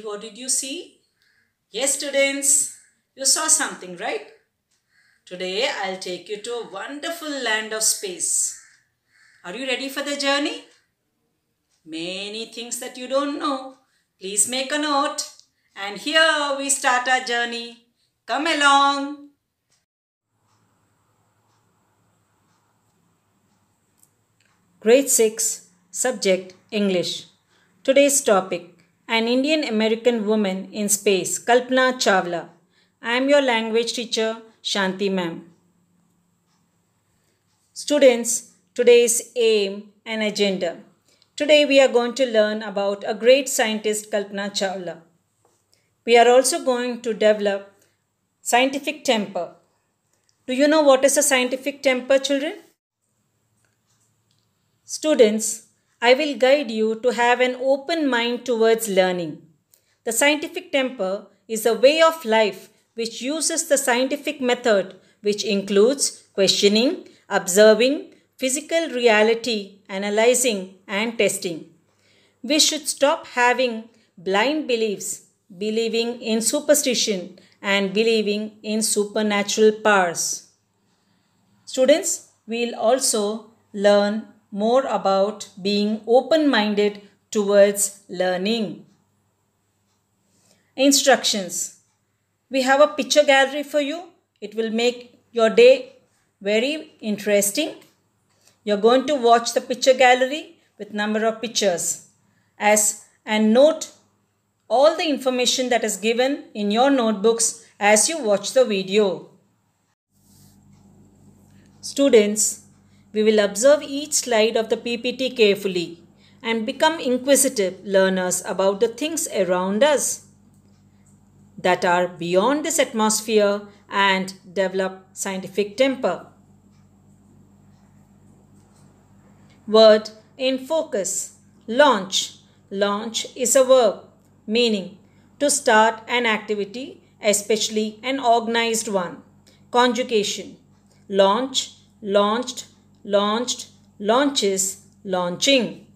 what did you see? Yes, students, you saw something, right? Today, I'll take you to a wonderful land of space. Are you ready for the journey? Many things that you don't know. Please make a note. And here we start our journey. Come along. Grade 6, Subject English. Today's topic, an Indian American woman in space, Kalpana Chawla. I am your language teacher, Shanti ma'am. Students, today's aim and agenda. Today we are going to learn about a great scientist, Kalpana Chawla. We are also going to develop scientific temper. Do you know what is a scientific temper, children? Students, I will guide you to have an open mind towards learning. The scientific temper is a way of life which uses the scientific method, which includes questioning, observing, physical reality, analyzing, and testing. We should stop having blind beliefs, believing in superstition, and believing in supernatural powers. Students, we'll also learn more about being open-minded towards learning. Instructions. We have a picture gallery for you. It will make your day very interesting. You're going to watch the picture gallery with number of pictures and note all the information that is given in your notebooks as you watch the video. Students, we will observe each slide of the PPT carefully and become inquisitive learners about the things around us that are beyond this atmosphere and develop scientific temper. Word in focus. Launch. Launch is a verb meaning to start an activity, especially an organized one. Conjugation. Launch, launched, launched, launches, launching.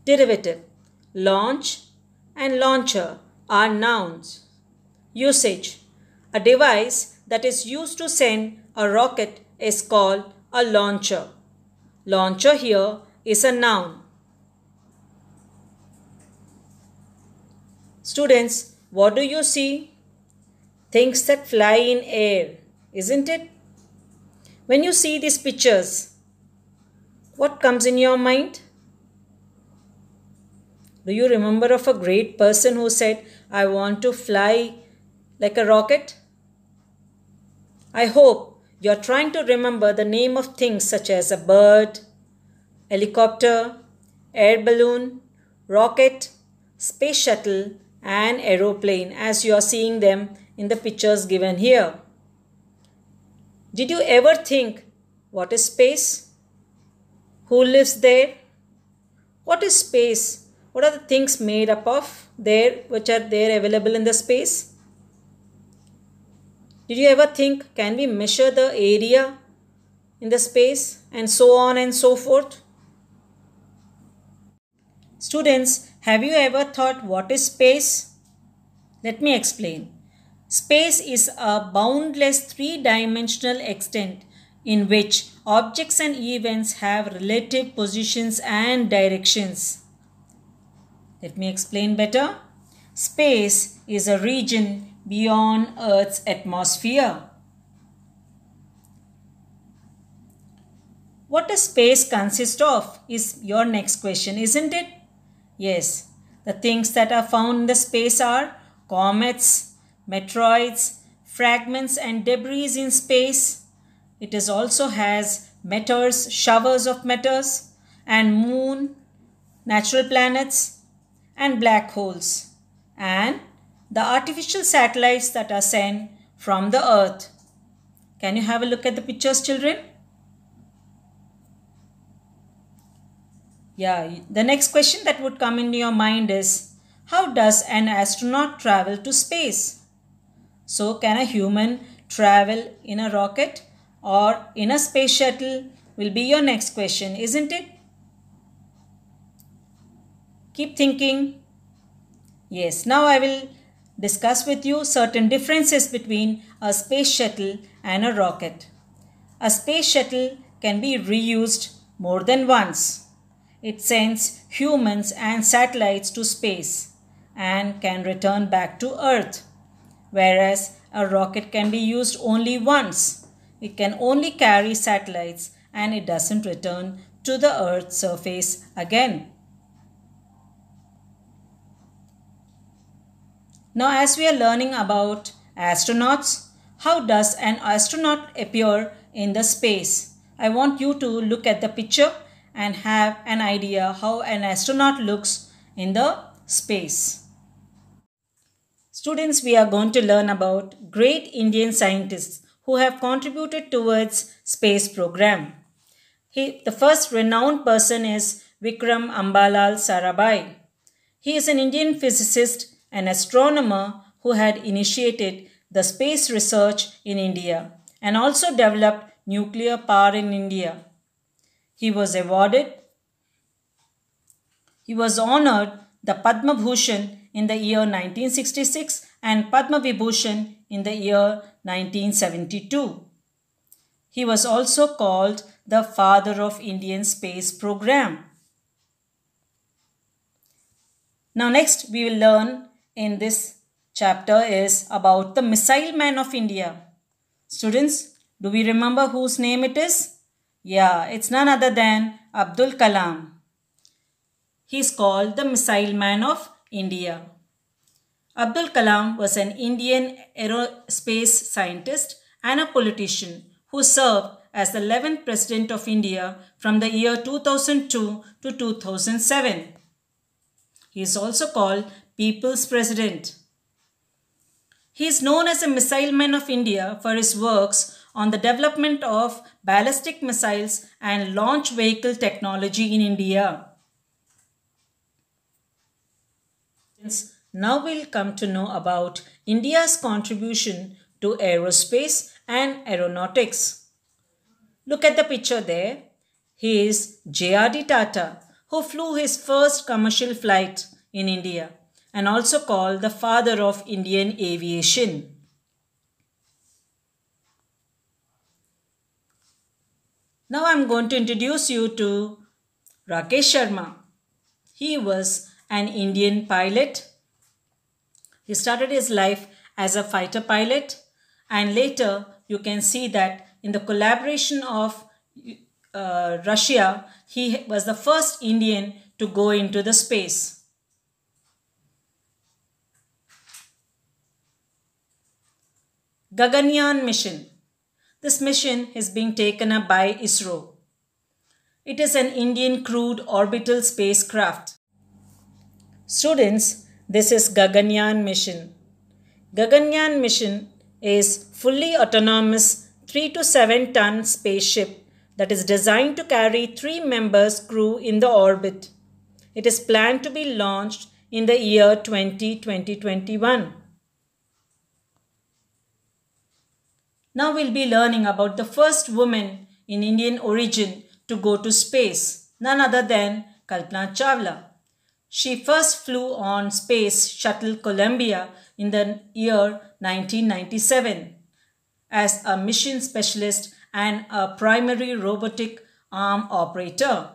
Derivative. Launch and launcher are nouns. Usage. A device that is used to send a rocket is called a launcher. Launcher here is a noun. Students, what do you see? Things that fly in air, isn't it? When you see these pictures, what comes in your mind? Do you remember of a great person who said, I want to fly like a rocket? I hope you are trying to remember the name of things such as a bird, helicopter, air balloon, rocket, space shuttle, and aeroplane as you are seeing them in the pictures given here. Did you ever think, what is space? Who lives there? What is space? What are the things made up of there which are there available in the space? Did you ever think, can we measure the area in the space and so on and so forth? Students, have you ever thought what is space? Let me explain. Space is a boundless three-dimensional extent in which objects and events have relative positions and directions. Let me explain better. Space is a region beyond Earth's atmosphere. What does space consist of is your next question, isn't it? Yes, the things that are found in the space are comets, meteoroids, fragments and debris in space. It also has meteors, showers of meteors, and moon, natural planets, and black holes, and the artificial satellites that are sent from the Earth. Can you have a look at the pictures, children? Yeah, the next question that would come into your mind is, how does an astronaut travel to space? So, can a human travel in a rocket or in a space shuttle? Will be your next question, isn't it? Keep thinking. Yes, now I will discuss with you certain differences between a space shuttle and a rocket. A space shuttle can be reused more than once. It sends humans and satellites to space and can return back to Earth, whereas a rocket can be used only once. It can only carry satellites and it doesn't return to the Earth's surface again. Now, as we are learning about astronauts, how does an astronaut appear in the space? I want you to look at the picture and have an idea how an astronaut looks in the space. Students, we are going to learn about great Indian scientists who have contributed towards space program. The first renowned person is Vikram Ambalal Sarabhai. He is an Indian physicist and astronomer who had initiated the space research in India and also developed nuclear power in India. He was honored the Padma Bhushan in the year 1966 and Padma Vibhushan in the year 1972. He was also called the father of Indian space program. Now next we will learn in this chapter is about the Missile Man of India. Students, do we remember whose name it is? Yeah, it's none other than Abdul Kalam. He is called the Missile Man of India. Abdul Kalam was an Indian aerospace scientist and a politician who served as the 11th President of India from the year 2002 to 2007. He is also called People's President. He is known as a Missile Man of India for his works on the development of ballistic missiles and launch vehicle technology in India. Now we'll come to know about India's contribution to aerospace and aeronautics. Look at the picture there. He is J.R.D. Tata, who flew his first commercial flight in India and also called the father of Indian aviation. Now I'm going to introduce you to Rakesh Sharma. He was an Indian pilot. He started his life as a fighter pilot and later you can see that in the collaboration of Russia, he was the first Indian to go into the space. Gaganyaan mission. This mission is being taken up by ISRO. It is an Indian crewed orbital spacecraft. Students, this is Gaganyaan mission. Gaganyaan mission is fully autonomous 3 to 7 ton spaceship that is designed to carry 3 members crew in the orbit. It is planned to be launched in the year 2021. Now we'll be learning about the first woman in Indian origin to go to space, none other than Kalpana Chawla. She first flew on Space Shuttle Columbia in the year 1997 as a mission specialist and a primary robotic arm operator.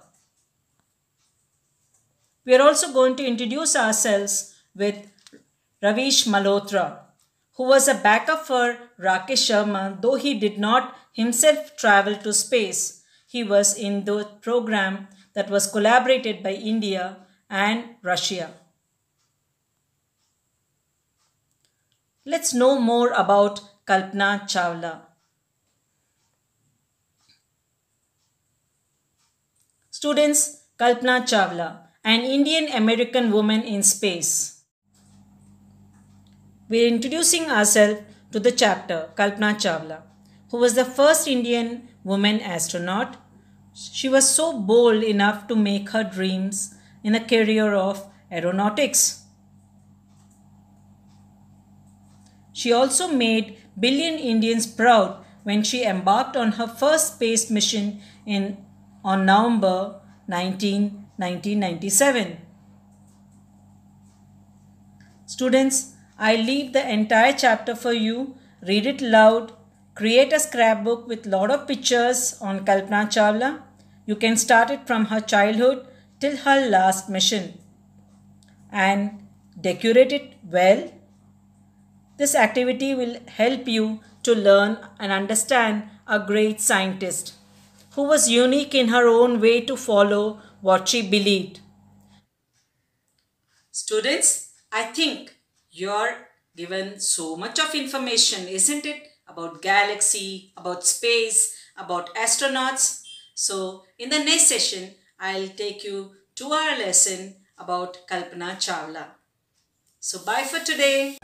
We are also going to introduce ourselves with Ravish Malhotra, who was a backup for Rakesh Sharma, though he did not himself travel to space. He was in the program that was collaborated by India and Russia. Let's know more about Kalpana Chawla. Students, Kalpana Chawla, an Indian American woman in space. We are introducing ourselves to the chapter Kalpana Chawla, who was the first Indian woman astronaut. She was so bold enough to make her dreams in a career of aeronautics. She also made billion Indians proud when she embarked on her first space mission on November 19, 1997. Students, I leave the entire chapter for you. Read it loud. Create a scrapbook with lot of pictures on Kalpana Chawla. You can start it from her childhood till her last mission and decorate it well. This activity will help you to learn and understand a great scientist who was unique in her own way to follow what she believed. Students, I think you're given so much of information, isn't it? About galaxy, about space, about astronauts. So, in the next session, I'll take you to our lesson about Kalpana Chawla. So, bye for today.